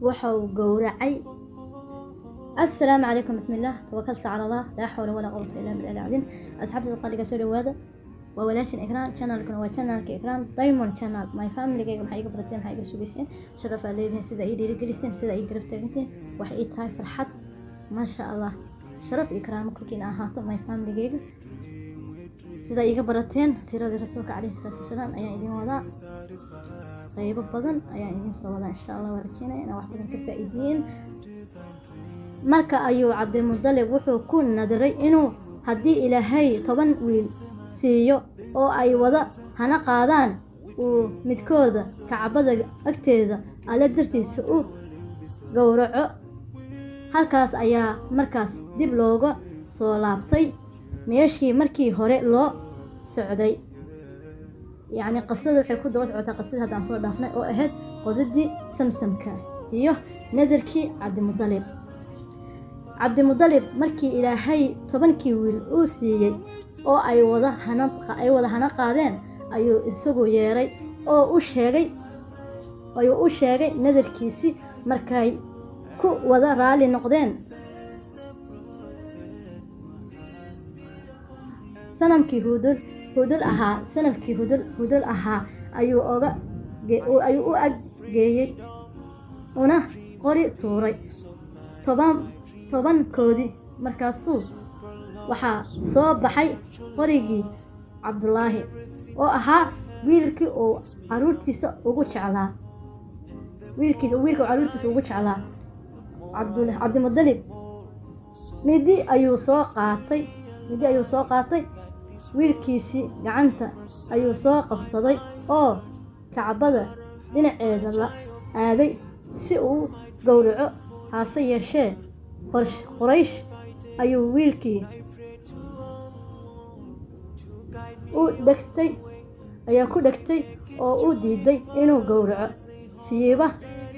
وحو قورعي. السلام عليكم، بسم الله، توكلت على الله، لا حول ولا قوة إلا بالله العظيم. أصحابتي القادة سوري وهذا وولاشن إكرام شانل كنا وشانل كإكرام دايمون شانل ماي فاميلي جيجم حقيقة بدتين حقيقة سوبيسين شرف عليهم سيدا إيدي رجلسين سيدا إيدي رفتين وحقيقة هاي فرحت ما شاء الله. شرف إكرام كلكين أهاتو ماي فاميلي جيجم سيدا إيجا برتين سيرة رسولك عليه الصلاة والسلام أيا إيدين وضع طيب بدن أيا إيدين صوّلا إن شاء الله وركينا أنا واحد من كفا إيدين. marka ayuu Cabdimudalib wuxuu ku nadiray inuu haddii Ilaahay 10 wiil siiyo oo ay wada hana qaadaan uu midkooda Kacbada agteeda Alle dartiisa u gowraco. halkaas ayaa markaas dib looga soo laabtay meeshii markii hore loo socday. yani qasada waxay ku daba socotaa qasada hadaan soo dhaafnay oo ahayd qodidii Samsamka iyo nadarkii Cabdimudalib. Cabdimudalib markii Ilaahay 10kii wiil uu siiyay oo ay wada hana qaadeen ayuu isagu yeeray oo u sheegay nadarkiisi markay ku wada raali noqdeen. sanamkii hudul ahaa ayuu u aggeeyay una qori tuuray 10koodii. markaasuu waxaa soo baxay qorigii Cabdulaahi oo ahaa wiilkii uu caruurtiisa ugu jeclaa. Cabdimudalib midi ayuu soo qaatay wiilkiisii gacanta ayuu soo qabsaday oo Kacbada dhinaceeda la aaday si uu gowraco. hase yeeshee Quraysh ayuu wiilkii ku dhagtay oo u diiday inuu gowraco siiba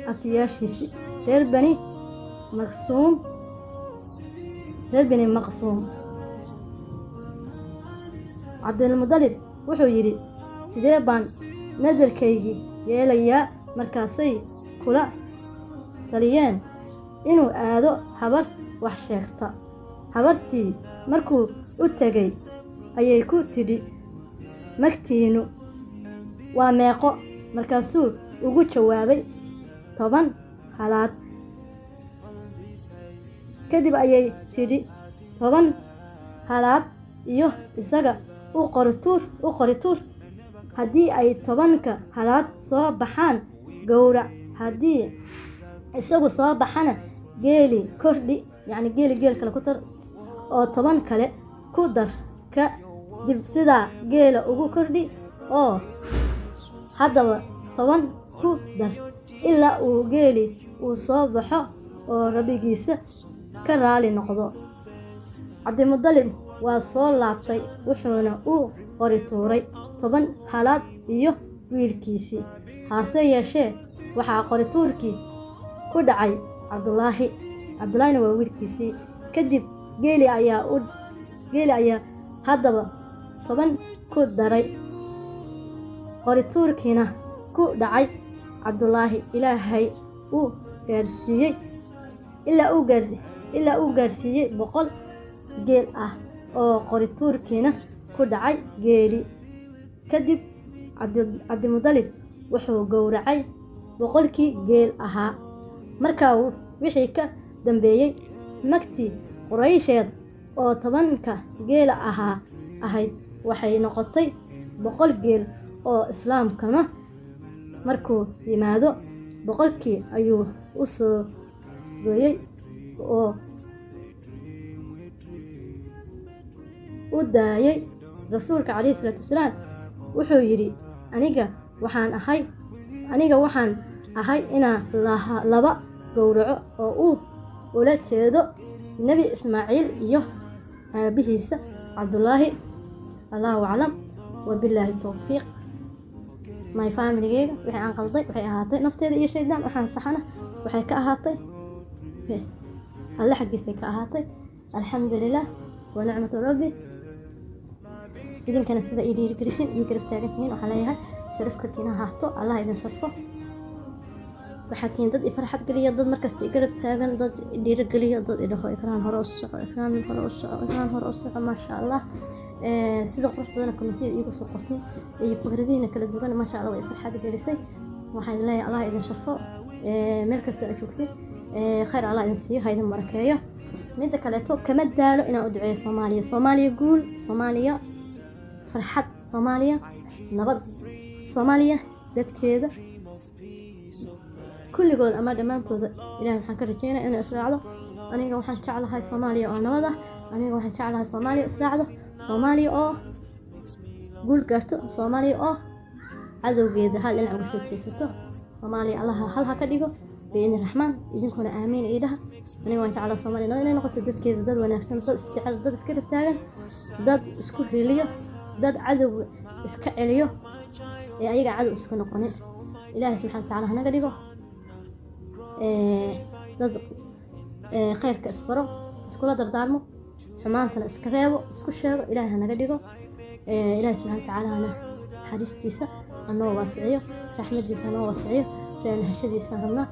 atiyaashiisi reer bani maqsuum. Cabdimudalib wuxuu yidhi sidee baan nadarkaygii yeelayaa. markaasay kula taliyeen inuu aado habar wax sheegta. habartii markuu u tagay ayay ku tidhi magtiinu waa meeqo. markaasuu ugu jawaabay 10 halaad. kadib ayay tidhi 10 halaad iyo isaga u qori tuur. haddii ay 10ka halaad soo baxaan gowrac, haddii isagu soo baxana geeli kordhi. yani geel kale ku tar oo 10 kale ku dar. ka dib sidaa geela ugu kordhi oo haddaba 10 ku dar ilaa uu geeli uu soo baxo oo rabbigiisa ka raali noqdo. Cabdimudalib waa soo laabtay wuxuuna u qori tuuray 10 halaad iyo wiilkiisii. hase yeeshee waxaa qori tuurkii ku dhacay Cabdulaahina waa wiilkiisii. kadib geeli ayaa haddaba 10 ku daray. qori tuurkiina ku dhacay Cabdulaahi ilaa uu gaarsiiyey 100 geel ah oo qori tuurkiina ku dhacay geeli. kadib Cabdimudalib wuxuu gowracay 100kii geel ahaa. markaa wixii ka dambeeyay magtii Quraysheed oo 10ka geel ahayd waxay noqotay 100 geel oo islaamkana markuu yimaado 100kii ayuu u soo gooyay oo u daayay. rasuulka calayhi salaatu wasalaam wuxuu yidhi aniga waxaan ahay inaan laba gowraco oo uu ula jeedo Nebi Ismaaciil iyo aabihiisa Cabdulaahi. allahu aclam wabilaahi tawfiiq. my family waxay aan qalday waxay ahaatay nafteeda iyo shaydaan. waxaan saxana waxay ka ahaatay Alle xaqiisa ka ahaatay. alxamdulillaah wa nicmatu rabbi. idinkana sida idin garisin iyo garab taagan yihiin waxaan leeyahay sharafka kiina haato. Allah idin sharfo. waxaatiin dad farxad geliya, dad markasta i garab taagan, dad dhiirigeliya, dad idhaho ikraan hore u soco, ikraan hore u soco, maasha allah. sida qurux badan kommentiga iigu soo qortay iyo fikradihiina kala duwan, maasha allah way farxad gelisay. waxaan leeyahay allah idin shafo, meel kasta aad joogtid khayr allah idin siiyo, ha idin barakeeyo. midda kaleeto kama daalo inaan u duceeyo Soomaaliya. Soomaaliya guul, Soomaaliya farxad, Soomaaliya nabad, Soomaaliya dadkeeda kulligood ama dhammaantooda ilaahay waxaan ka rajeynayaa inay israacdo. aniga waxaan jeclahay Soomaaliya oo nabad ah, aniga waxaan jeclahay Soomaaliya israacdo, Soomaaliya oo guul gaarto, Soomaaliya oo cadowgeeda hal dhinac uga soo jeesato. Soomaaliya allah hal ha ka dhigo biidni raxmaan, idinkuna aamiin iidaha. aniga waan jeclahay Soomaaliya nabad inay noqoto, dadkeeda dad wanaagsan, dad isjecel, dad iska riftaagan, dad isku heliyo, dad cadow iska celiyo ee ayaga cadow isku noqonin. ilaahay subxaana wa tacaala hanaga dhigo dad khayrka isbaro, iskula dardaarmo, xumaantana iska reebo, isku sheego. ilaahay hanaga dhigo. ilaahay subxaana wa tacaala hana naxariistiisa hanoo waasiciyo, raxmadiisa hanoo waasiciyo, raallihashadiisa rabnaa.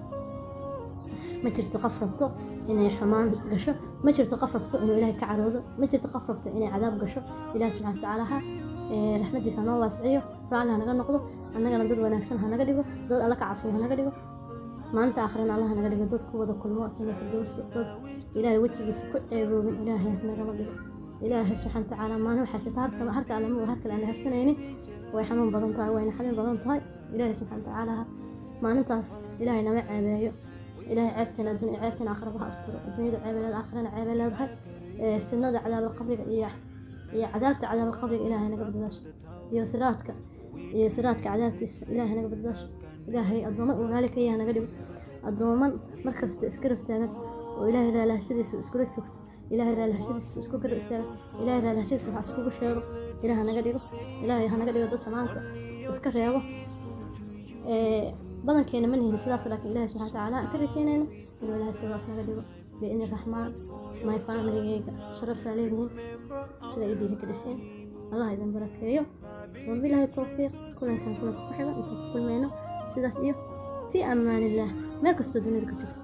ma jirto qof rabto inay xumaan gasho, ma jirto qof rabto inuu ilaahay ka caroodo, ma jirto qof rabto inay cadaab gasho. ilaahay subxaana wa tacaala raxmadiisa hanoo waasiciyo, raalli hanaga noqdo, annagana dad wanaagsan hanaga dhigo, dad alla ka cabsado hanaga dhigo. maalinta aakhirana allah hanaga dhigo dad ku wada kulmo janno firdaws, dad ilaahay wejigiisa ku ceeboobin ilaahay nagama dhigo. ilaahay subxaana wa tacaala maalin waxaa jirta harka alle ma harka aan la harsanaynin, way xanuun badan tahay, wayna xanuun badan tahay. ilaahay subxaana wa tacaala maalintaas ilaahay nama ceebeeyo. ilaahay ceebteena adduun ceebteena aakhiraba ha asturo. adduunyada ceebeeleed, aakhirana ceebay leedahay. fidnada cadaab qabriga iyo cadaabta cadaab qabriga ilaahay naga badbaasho, iyo siraadka cadaabtiisa ilaahay naga badbaasho. ilaahay addooman uu raali ka yahay naga dhigo, addooman markasta iska riftaagan oo ilaahay raallihashadiisa iskula joogto, ilaahay raallihashadiisa isku garab istaagan, ilaahay raallihashadiisa wax iskugu sheego. ilaahay hanaga dhigo, ilaahay hanaga dhigo dad xumaanta iska reebo. badankeena ma nihin sidaas, laakiin ilaahay subxaana wa tacaala aan ka rajeynayno inuu ilaahay sidaas naga dhigo biidni raxmaan. my familygayga sharafaa leedihiin, sida ii dhiirigeliseen, allah idin barakeeyo. wabilaahi tawfiiq. kulankan kulanka ku xiga intaan ku kulmayno sidaas iyo fi amaanillaah, meel kastoo dunida ka joogto.